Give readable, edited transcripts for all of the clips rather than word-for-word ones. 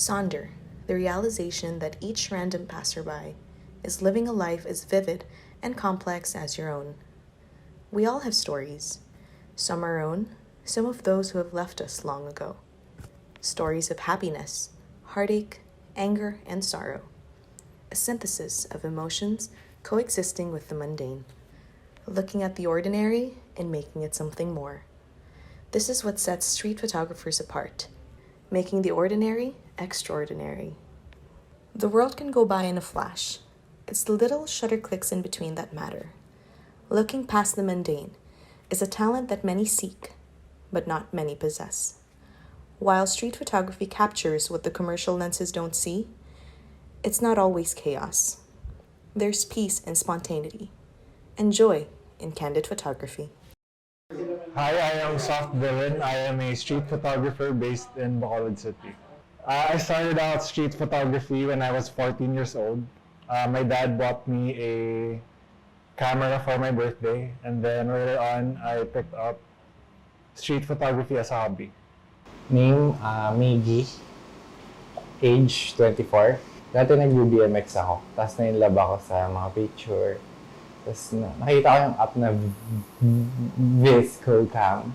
Sonder, the realization that each random passerby is living a life as vivid and complex as your own. We all have stories, some our own, some of those who have left us long ago. Stories of happiness, heartache, anger, and sorrow. A synthesis of emotions coexisting with the mundane, looking at the ordinary and making it something more. This is what sets street photographers apart, making the ordinary extraordinary. The world can go by in a flash. It's the little shutter clicks in between that matter. Looking past the mundane is a talent that many seek, but not many possess. While street photography captures what the commercial lenses don't see, it's not always chaos. There's peace and spontaneity, and joy in candid photography. Hi, I am Soft Villain. I am a street photographer based in Bacolod City. I started out street photography when I was 14 years old. My dad bought me a camera for my birthday, and then later on, I picked up street photography as a hobby. Name, Miggy. Age, 24. Dati nag-BMX ako. Tapos na-inlove ako sa mga picture. Tapos nakita ko yung app na Visco Cam.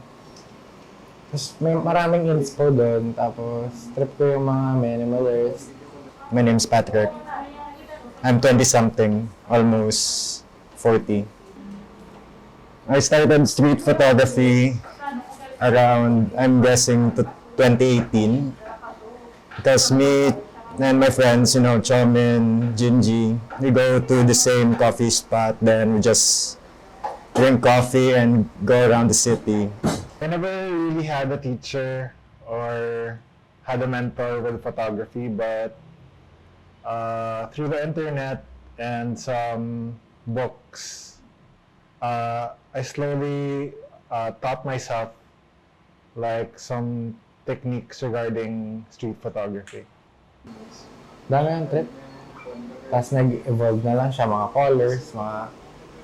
Tapos may maraming inspo doon. Tapos trip ko yung mga minimalist. My name's Patrick. I'm 20-something, almost 40. I started street photography around, I'm guessing, 2018. Because me and my friends, Chomin, Jinji, we go to the same coffee spot, then we just drink coffee and go around the city. I never really had a teacher or had a mentor with photography, but through the internet and some books, I slowly taught myself like some techniques regarding street photography. Dami yung trip. Tapos nag-evolve na lang siya, mga colors,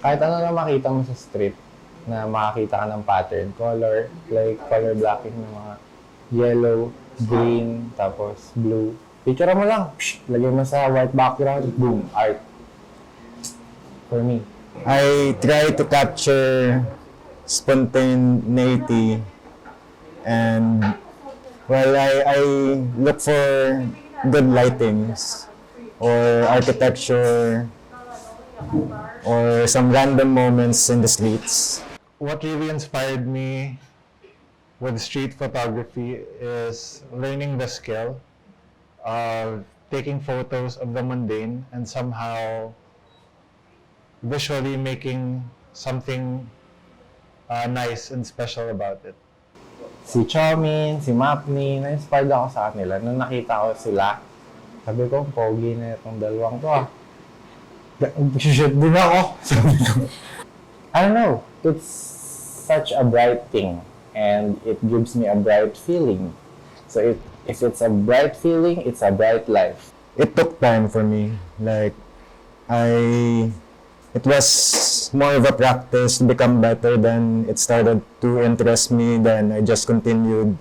kahit ano na makita mo sa street na makakita ka ng pattern, color, like color blocking ng mga yellow, green, tapos blue. Picture mo lang, lagay mo sa white background, boom, art. For me. I try to capture spontaneity, and I look for good lightings or architecture or some random moments in the streets. What really inspired me with street photography is learning the skill of taking photos of the mundane and somehow visually making something nice and special about it. Si Chomin, si Mapni, na-inspired ako sa kanila. Nung nakita ko sila, sabi ko, pogi na itong dalawang to ah. Shoot din ako. Sabi ko. I don't know. It's such a bright thing. And it gives me a bright feeling. So if it's a bright feeling, it's a bright life. It took time for me. It was more of a practice to become better. Then it started to interest me. Then I just continued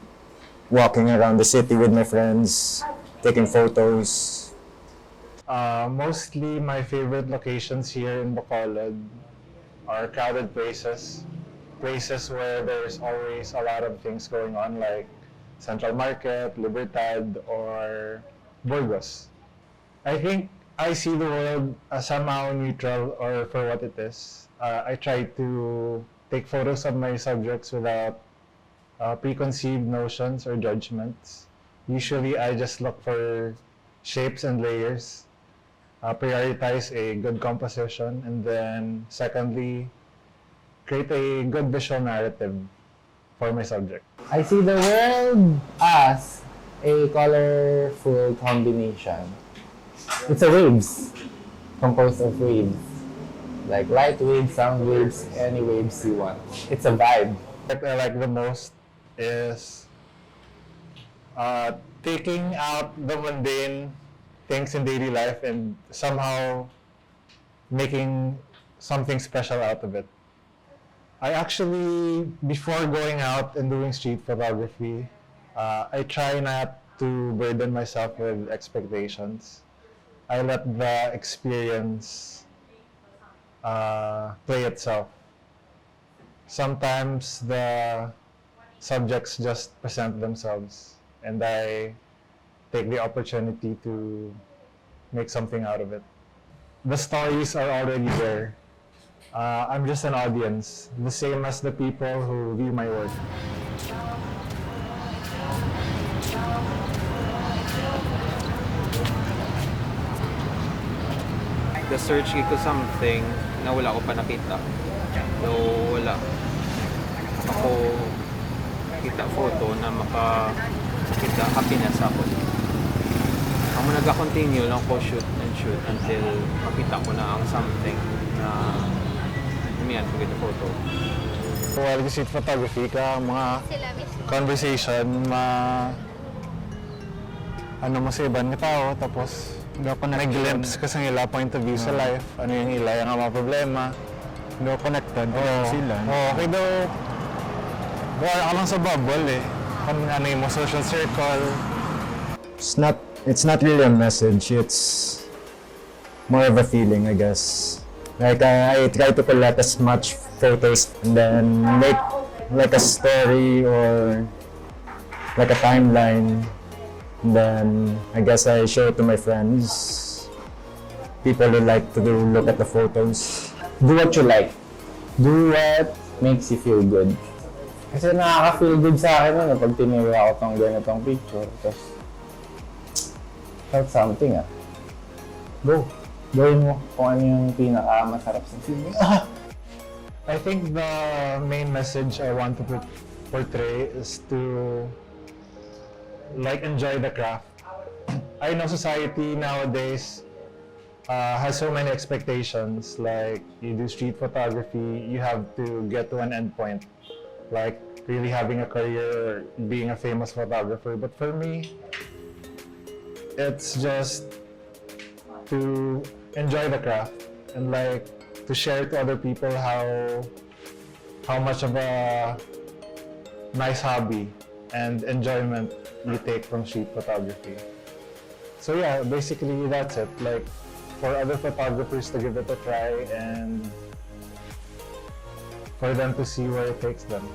walking around the city with my friends, taking photos. Mostly my favorite locations here in Bacolod are crowded places. Places where there's always a lot of things going on, like Central Market, Libertad, or Burgos. I think I see the world as somehow neutral or for what it is. I try to take photos of my subjects without preconceived notions or judgments. Usually, I just look for shapes and layers, prioritize a good composition, and then secondly, create a good visual narrative for my subject. I see the world as a colorful combination. It's a waves, composed of waves. Like light waves, sound waves, any waves you want. It's a vibe. What I like the most is taking out the mundane things in daily life and somehow making something special out of it. I actually, before going out and doing street photography, I try not to burden myself with expectations. I let the experience play itself. Sometimes the subjects just present themselves, and I take the opportunity to make something out of it. The stories are already there. I'm just an audience, the same as the people who view my work. The search ko something na wala ko pa nakita. So, wala. Ako kita photo na makakita happiness ako. Ako nag-continue lang ko shoot and shoot until makita ko na ang something na umiyan ko yung photo. While you shoot photography ka, mga conversation, ano mo sa ibang tao, tapos may glimpse ka sa nila, point of view sa life, ano yung ila, yung mga problema. No connected sila. Okay daw, wala ka lang sa bubble eh. Kung ano yung mga social circle. It's not really a message, it's more of a feeling, I guess. Like I try to collect as much photos and then make like a story or like a timeline. And then I guess I show it to my friends, people who like to look at the photos. Do what you like. Do what makes you feel good. Kasi nakaka-feel good sa akin nun pag tinira ko tong ganitong picture. Tapos, felt something Go. Gawin mo kung ano yung pinaka-masarap sa feeling. I think the main message I want to portray is to enjoy the craft. I know society nowadays has so many expectations. Like, you do street photography, you have to get to an end point, like really having a career, being a famous photographer. But for me, it's just to enjoy the craft and to share to other people how much of a nice hobby and enjoyment you take from street photography. So yeah, basically that's it. For other photographers to give it a try and for them to see where it takes them.